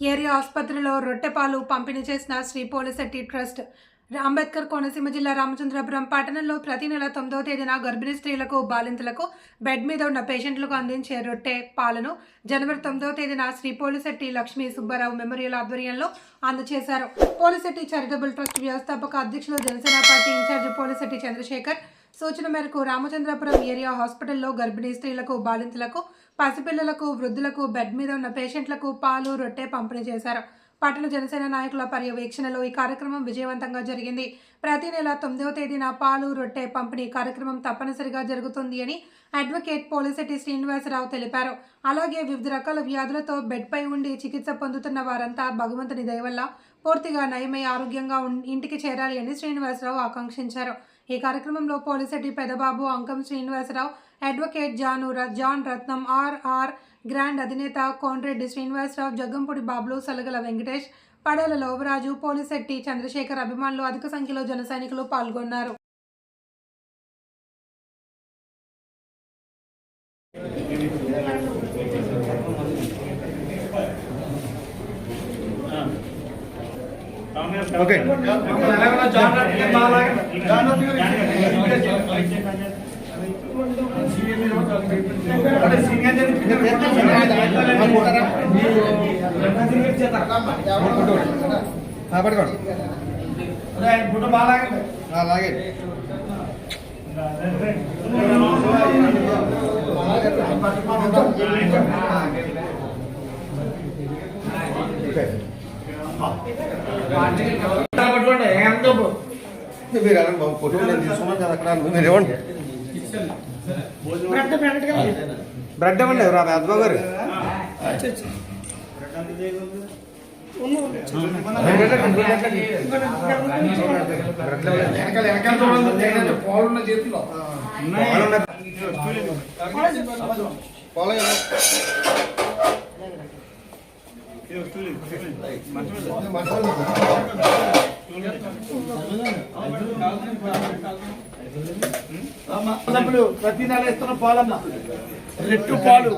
Area ఆసుపత్రిలో రొట్టెపాలు పంపిణీ చేసిన శ్రీ పోలిశెట్టి ట్రస్ట్. అంబేద్కర్ కోనసీమ జిల్లా రామచంద్రపురం పట్టణంలో ప్రతి నెల 9వ తేదీన గర్భిణీ స్త్రీలకు, బాలింతలకు, బెడ్ మీద ఉన్న పేషెంట్లకు అందించే రొట్టె పాలను జనవరి 9వ తేదీన శ్రీ పోలిశెట్టి లక్ష్మీ సుబ్బారావు మెమోరియల్ ఆధ్వర్యంలో అందజేశారు. పోలిశెట్టి చారిటబుల్ ట్రస్ట్ వ్యవస్థాపక అధ్యక్షులు, జనసేన పార్టీ ఇన్ఛార్జి పోలిశెట్టి చంద్రశేఖర్ సూచన మేరకు రామచంద్రపురం ఏరియా హాస్పిటల్లో గర్భిణీ స్త్రీలకు, బాలింతలకు, పసిపిల్లలకు, వృద్ధులకు, బెడ్ మీద ఉన్న పేషెంట్లకు పాలు, రొట్టె పంపిణీ చేశారు. పట్టణ జనసేన నాయకుల పర్యవేక్షణలో ఈ కార్యక్రమం విజయవంతంగా జరిగింది. ప్రతి నెల 9వ తేదీన పాలు, రొట్టె పంపిణీ కార్యక్రమం తప్పనిసరిగా జరుగుతుంది అని అడ్వకేట్ పోలిశెట్టి శ్రీనివాసరావు తెలిపారు. అలాగే వివిధ రకాల వ్యాధులతో బెడ్పై ఉండి చికిత్స పొందుతున్న వారంతా భగవంతుని దయ వల్ల పూర్తిగా నయమై ఆరోగ్యంగా ఇంటికి చేరాలి అని శ్రీనివాసరావు ఆకాంక్షించారు. ఈ కార్యక్రమంలో పోలిశెట్టి పెదబాబు, అంకం శ్రీనివాసరావు, అడ్వకేట్ జాన్ రత్నం, ఆర్ఆర్ గ్రాండ్ అధినేత కోన్రెడ్డి శ్రీనివాసరావు, జగ్గంపూడి బాబులు, సలగల వెంకటేష్, పడాల లోవరాజు, పోలిశెట్టి చంద్రశేఖర్ అభిమానులు, అధిక సంఖ్యలో జన సైనికులు పాల్గొన్నారు. ఓకే పట్టుకోండి అలాగే మీరు అలా ఫోటో నేను తీసుకున్నాను కదా అక్కడ మీరు ఇవ్వండి. బ్రెడ్ ఇవ్వండి రా అద్భుత గారు. ప్రతి నెల ఇస్తున్న పాలమ్మ రెట్టు పాలు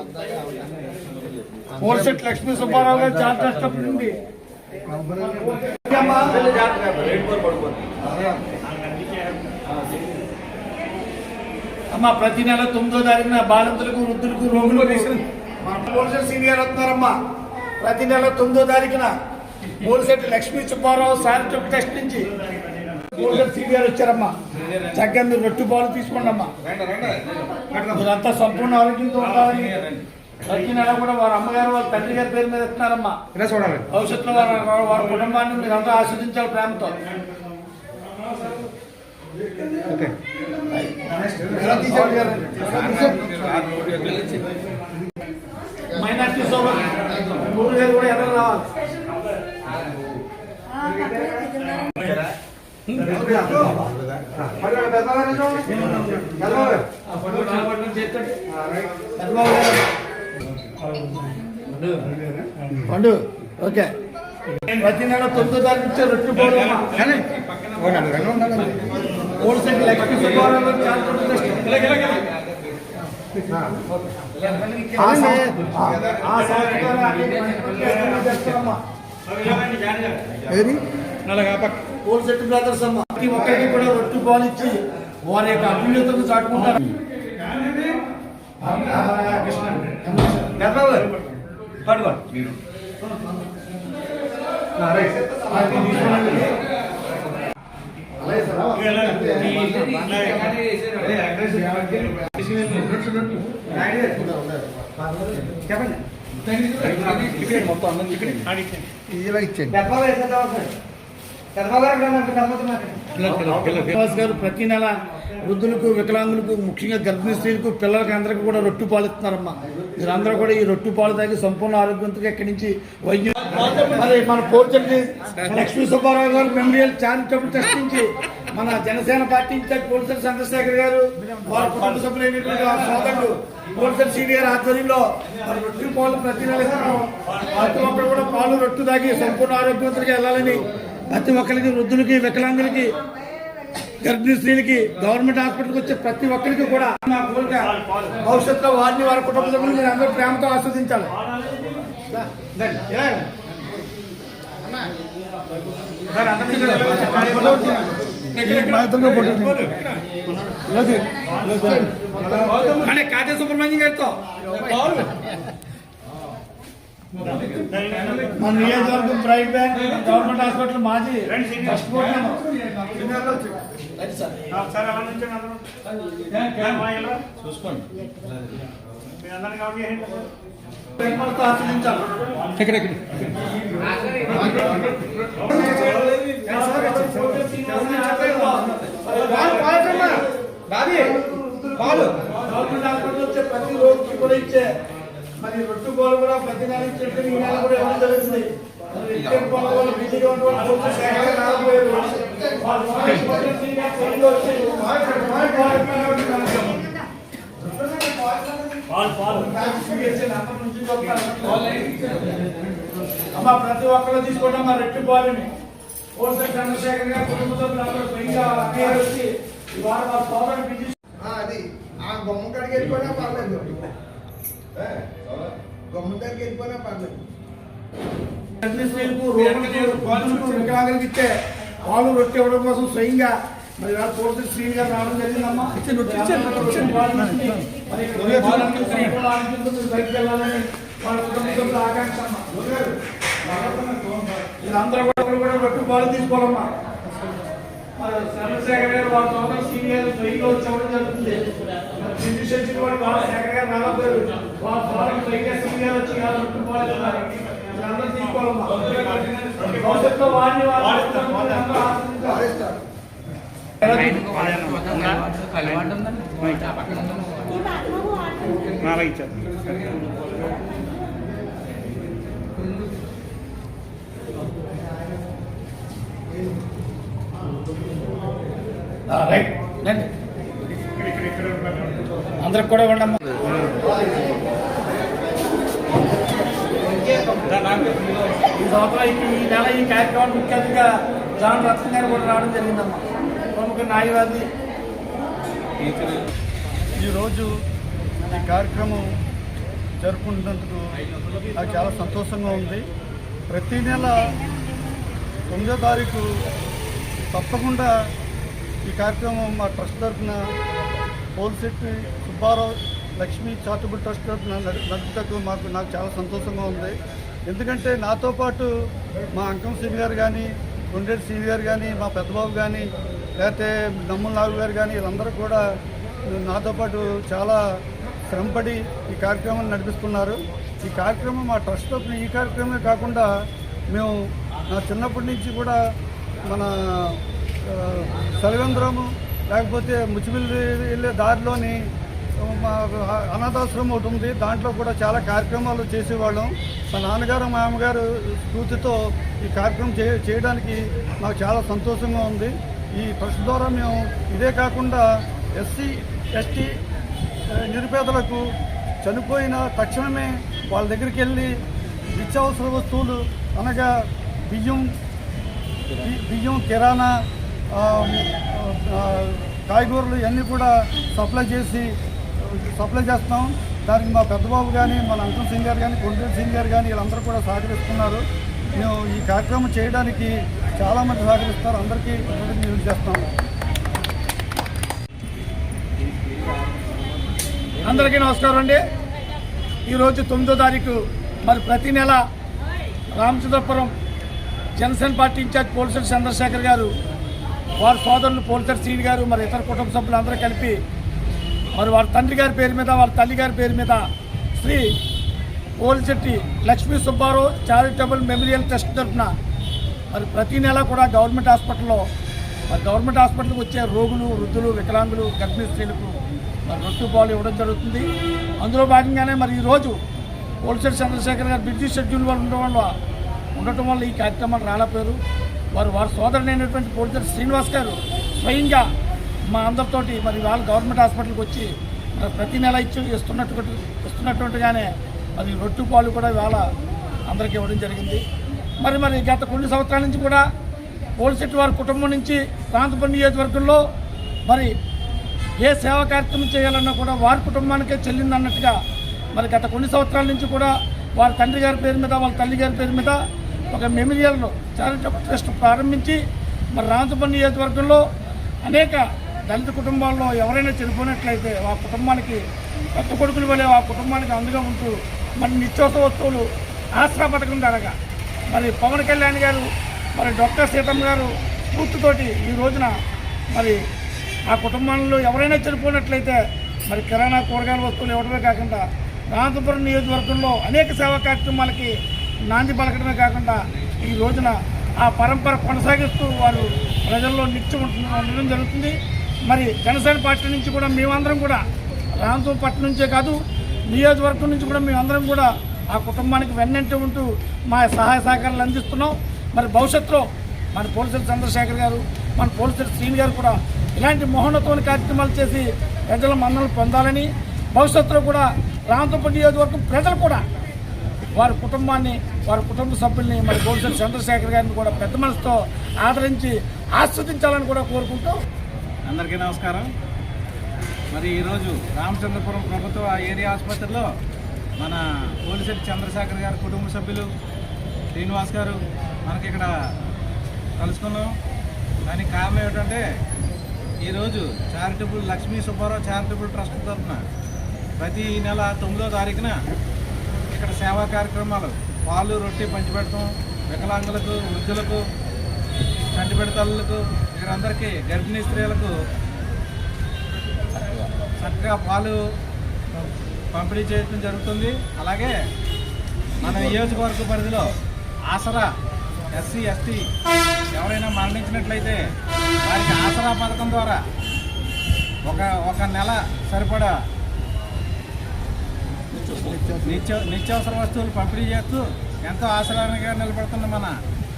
పోలిశెట్టి లక్ష్మీ సుబ్బారావు గారు చార్టర్ నుండి అమ్మ ప్రతి నెల 9వ తారీఖున బాలింతలకు, వృద్ధులకు, రోగులకు పోలిశెట్టి సీనియర్ వస్తున్నారమ్మా. ప్రతి నెల 9వ తారీఖున పోలిశెట్టి లక్ష్మీ సుబ్బారావు చారిటబుల్ ట్రస్ట్ నుంచి పోలిశెట్టి సీనియర్ వచ్చారమ్మా. చక్కగా మీరు రొట్టె పాలు తీసుకోండి అమ్మా. మీరంతా సంపూర్ణ ఆరోగ్యంతో ఉండాలని ప్రతి నెల కూడా వారి అమ్మగారు, వాళ్ళ తండ్రి గారి పేరు మీద ఇస్తున్నారమ్మా. భవిష్యత్తులో వారి కుటుంబాన్ని మీరంతా ఆస్వాదించాలి ప్రేమతో. మైనార్టీ సోదరు గురువు గారు కూడా ఎదురు రావాలి. పండు ఓకే. ప్రతి నెల 9వ తారీఖు ఇచ్చే రొట్టె పాలు పోలిశెట్టి లక్ష్మీ సుబ్బారావు పోలిశెట్టి బ్రదర్స్ అమ్మ. ప్రతి ఒక్కరికి కూడా రొట్టె పాలు ఇచ్చి వారి యొక్క అభ్యున్నతను చాటుకుంటారు. ప్రతి నెల వృద్ధులకు, వికలాంగులకు, ముఖ్యంగా గర్భిణీ స్త్రీలకు, పిల్లలకి అందరికీ కూడా రొట్టె పాలు ఇస్తున్నారమ్మా. మీరందరూ కూడా ఈ రొట్టె పాలు తాగి సంపూర్ణ ఆరోగ్యంతో ఇక్కడి నుంచి వైద్యం. మరి మన పోలిశెట్టి లక్ష్మీ సుబ్బారావు గారు మెమోరియల్ చారిటబుల్ ట్రస్ట్ నుంచి మన జనసేన పార్టీ ఇన్ఛార్జ్ పోలిశెట్టి చంద్రశేఖర్ గారు, వారి కుటుంబ సభ్యులైనటువంటి సోదరుడు పోలిశెట్టి సీనియర్ ఆధ్వర్యంలో రొట్టె పాలు ప్రతి నెల ఇస్తున్నాం. ప్రతి ఒక్కరు కూడా పాలు, రొట్టె తాగి సంపూర్ణ ఆరోగ్యవంతులుగా వెళ్ళాలని ప్రతి ఒక్కరికి, వృద్ధులకి, వికలాంగులకి, గర్భిణీ స్త్రీలకి, గవర్నమెంట్ హాస్పిటల్కి వచ్చే ప్రతి ఒక్కరికి కూడా భవిష్యత్తులో వారిని, వారి కుటుంబ సభ్యులు మీరు అందరూ ప్రేమతో ఆస్వాదించాలి. అంటే కాజా సుబ్రహ్మణ్యం గారితో మన నియోజకవర్గం ప్రైవేట్ బ్యాంక్ గవర్నమెంట్ హాస్పిటల్ మాజీ ఫస్ట్ చూసుకోండి ప్రతి రోజు కూడా ఇచ్చే మరి రొట్టు పాలు కూడా ప్రతి నెల ఇచ్చేట్టు ఈ నెల కూడా ఇవ్వడం జరుగుతుంది. బిజీగా అమ్మా ప్రతి ఒక్కరు తీసుకోవడం మా రెట్టు పాలని కోల్సెట్ చంద్రశేఖర్ గారు కుటుంబ సభ్యులు స్వయంగా వచ్చి ఇవాళ మా సోదరుడు బిజీ అది ఆ బొమ్మ కాడికి వెళ్ళిపోయినా పర్లేదు, బొమ్మ దగ్గరికి వెళ్ళిపోయినా పర్లేదు. వికలాంగులకి ఇచ్చే పాలు రొట్టె ఇవ్వడం కోసం స్వయంగా మరి కోర్టు శ్రీని గారు రావడం జరిగిందమ్మా. బయటకు వెళ్ళాలని వాళ్ళ కుటుంబ సభ్యుల ఆకాంక్ష అమ్మా. వీళ్ళందరూ కూడా రొట్టె పాలు తీసుకోవాలమ్మా. చంద్రశేఖర్ గారు వాళ్ళ సోదరు సీనియర్ స్వయంగా వచ్చి జరుగుతుంది. వాళ్ళ శేఖర్ గారు రాలేదు, వాళ్ళ సోదరు స్వయంగా సీనియర్ వచ్చి రొట్టె పాలు ఇస్తున్నారు. వీళ్ళందరూ తీసుకోవాలమ్మా. భవిష్యత్తులో వాడిని అందరికి కూడా ఉండమ్మా. ఈ సంవత్సరం ఈ నెల ఈ కార్యక్రమం ముఖ్య అతిథిగా జాన్ రత్న గారు కూడా రావడం జరిగిందమ్మా. ప్రముఖ న్యాయవాది. ఈరోజు ఈ కార్యక్రమం జరుపుకుంటున్నందుకు నాకు చాలా సంతోషంగా ఉంది. ప్రతి నెల 9వ తారీఖు తప్పకుండా ఈ కార్యక్రమం మా ట్రస్ట్ తరఫున పోలిశెట్టి సుబ్బారావు లక్ష్మీ చారిటబుల్ ట్రస్ట్ తరఫున నడుపుటకు నాకు చాలా సంతోషంగా ఉంది. ఎందుకంటే నాతో పాటు మా అంకం సింగ్ గారు కానీ, గుండెడి సింగ్ గారు కానీ, మా పెద్దబాబు కానీ, లేకపోతే నమ్ముల నాగు గారు కానీ వీళ్ళందరూ కూడా నాతో పాటు చాలా శ్రమపడి ఈ కార్యక్రమాన్ని నడిపిస్తున్నారు. ఈ కార్యక్రమం మా ట్రస్ట్ తరఫున ఈ కార్యక్రమమే కాకుండా మేము నా చిన్నప్పటి నుంచి కూడా మన సలివేంద్రము లేకపోతే ముచ్చిమిల్లి వెళ్ళే దారిలోని మా అనాథాశ్రమం ఒకటి ఉంది. దాంట్లో కూడా చాలా కార్యక్రమాలు చేసేవాళ్ళం. మా నాన్నగారు మా అమ్మగారు స్ఫూర్తితో ఈ కార్యక్రమం చేయడానికి నాకు చాలా సంతోషంగా ఉంది. ఈ ట్రస్ట్ ద్వారా మేము ఇదే కాకుండా ఎస్సీ ఎస్టీ నిరుపేదలకు చనిపోయిన తక్షణమే వాళ్ళ దగ్గరికి వెళ్ళి నిత్యావసర వస్తువులు అనగా బియ్యం కిరాణా కాయగూరలు ఇవన్నీ కూడా సప్లై చేస్తున్నాం. దానికి మా పెద్దబాబు కానీ, మన అంకం సింగ్ గారు కానీ, కొండూరు సింగ్ గారు కానీ వీళ్ళందరూ కూడా సహకరిస్తున్నారు. మేము ఈ కార్యక్రమం చేయడానికి చాలామంది సహకరిస్తారు. అందరికీ యూజ్ చేస్తాం. అందరికీ నమస్కారం అండి. ఈరోజు 9వ తారీఖు మరి ప్రతి నెల రామచంద్రపురం జనసేన పార్టీ ఇన్ఛార్జ్ పోలిశెట్టి చంద్రశేఖర్ గారు, వారి సోదరులు పోలిశెట్టి శ్రీని గారు, మరి ఇతర కుటుంబ సభ్యులు అందరూ కలిపి మరి వారి తండ్రి గారి పేరు మీద, వారి తల్లి గారి పేరు మీద Sri Polisetti Lakshmi Subbarao charitable memorial trust తరఫున మరి ప్రతి నెల కూడా గవర్నమెంట్ హాస్పిటల్కి వచ్చే రోగులు, వృద్ధులు, వికలాంగులు, గర్భిణీ స్త్రీలకు మరి రొట్టు పాలు ఇవ్వడం జరుగుతుంది. అందులో భాగంగానే మరి ఈరోజు పోలిశెట్టి చంద్రశేఖర్ గారు బిజీ షెడ్యూల్ ఉండటం వల్ల ఈ కార్యక్రమాలు రాలేపోయారు. వారి సోదరుడైనటువంటి పోలిశెట్టి శ్రీనివాస్ గారు స్వయంగా మా అందరితోటి మరి వాళ్ళు గవర్నమెంట్ హాస్పిటల్కి వచ్చి మరి ప్రతి నెల ఇస్తున్నట్టుగానే మరి రొట్టు పాలు కూడా ఇవాళ అందరికీ ఇవ్వడం జరిగింది. మరి గత కొన్ని సంవత్సరాల నుంచి కూడా పోలిశెట్టి వారి కుటుంబం నుంచి ప్రాంతపల్లి నియోజకవర్గంలో మరి ఏ సేవా కార్యక్రమం చేయాలన్నా కూడా వారి కుటుంబానికే చెల్లిందన్నట్టుగా మరి గత కొన్ని సంవత్సరాల నుంచి కూడా వారి తండ్రి గారి పేరు మీద, వాళ్ళ తల్లి గారి పేరు మీద ఒక మెమోరియల్ను చారిటబుల్ ట్రస్ట్ ప్రారంభించి మరి రామచంద్రపురం నియోజకవర్గంలో అనేక దళిత కుటుంబాల్లో ఎవరైనా చనిపోయినట్లయితే ఆ కుటుంబానికి కొత్త కొడుకుల వలె ఆ కుటుంబానికి అందుగా ఉంటూ మరి నిత్యావసర వస్తువులు ఆసరా పథకం ద్వారా మరి పవన్ కళ్యాణ్ గారు మరి డాక్టర్ సీతమ్మ గారు స్ఫూర్తితోటి ఈ రోజున మరి ఆ కుటుంబంలో ఎవరైనా చనిపోయినట్లయితే మరి కిరాణా కూరగాయల వస్తువులు ఇవ్వడమే కాకుండా రామచంద్రపురం నియోజకవర్గంలో అనేక సేవా కార్యక్రమాలకి నాంది పలకడమే కాకుండా ఈ రోజున ఆ పరంపర కొనసాగిస్తూ వారు ప్రజల్లో నిత్యం ఉండడం జరుగుతుంది. మరి జనసేన పార్టీ నుంచి కూడా మేమందరం కూడా రామచంద్రపట్నం నుంచే కాదు నియోజకవర్గం నుంచి కూడా మేమందరం కూడా ఆ కుటుంబానికి వెన్నంటి ఉంటూ మా సహాయ సహకారాలు అందిస్తున్నాం. మరి భవిష్యత్తులో మన పోలీసులు చంద్రశేఖర్ గారు మన పోలీసులు శ్రీని గారు కూడా ఇలాంటి మహోన్నతమైన కార్యక్రమాలు చేసి ప్రజల మన్ననలు పొందాలని భవిష్యత్తులో కూడా రామచంద్రపురం నియోజకవర్గం ప్రజలు కూడా వారి కుటుంబాన్ని వారి కుటుంబ సభ్యుల్ని మరి పోలీసులు చంద్రశేఖర్ గారిని కూడా పెద్ద మనసుతో ఆదరించి ఆస్వాదించాలని కూడా కోరుకుంటూ అందరికీ నమస్కారం. మరి ఈరోజు రామచంద్రపురం ప్రభుత్వ ఏరియా ఆసుపత్రిలో మన పోలీసులు చంద్రశేఖర్ గారి కుటుంబ సభ్యులు శ్రీనివాస్ గారు మనకి ఇక్కడ కలుసుకున్నాం. దానికి కారణం ఏమిటంటే ఈరోజు charitable Lakshmi Subbarao charitable trust తరఫున ప్రతి నెల 9వ తారీఖున ఇక్కడ సేవా కార్యక్రమాలు పాలు రొట్టె పంచిపెడతాం. వికలాంగులకు, వృద్ధులకు, చంటిబిడ్డ తల్లులకు, వీరందరికీ గర్భిణీ స్త్రీలకు చక్కగా పాలు పంపిణీ చేయడం జరుగుతుంది. అలాగే మన నియోజకవర్గ పరిధిలో ఆసరా ఎస్సీ ఎస్టీ ఎవరైనా మరణించినట్లయితే వారికి ఆసరా పథకం ద్వారా ఒక నెల సరిపడా నిత్యావసర వస్తువులు పంపిణీ చేస్తూ ఎంతో ఆసరాగా నిలబడుతున్న మన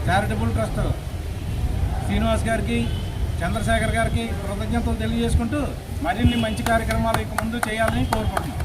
చారిటబుల్ ట్రస్ట్ శ్రీనివాస్ గారికి, చంద్రశేఖర్ గారికి కృతజ్ఞతలు తెలియజేసుకుంటూ మరిన్ని మంచి కార్యక్రమాలు ఇక ముందు చేయాలని కోరుకుంటున్నాం.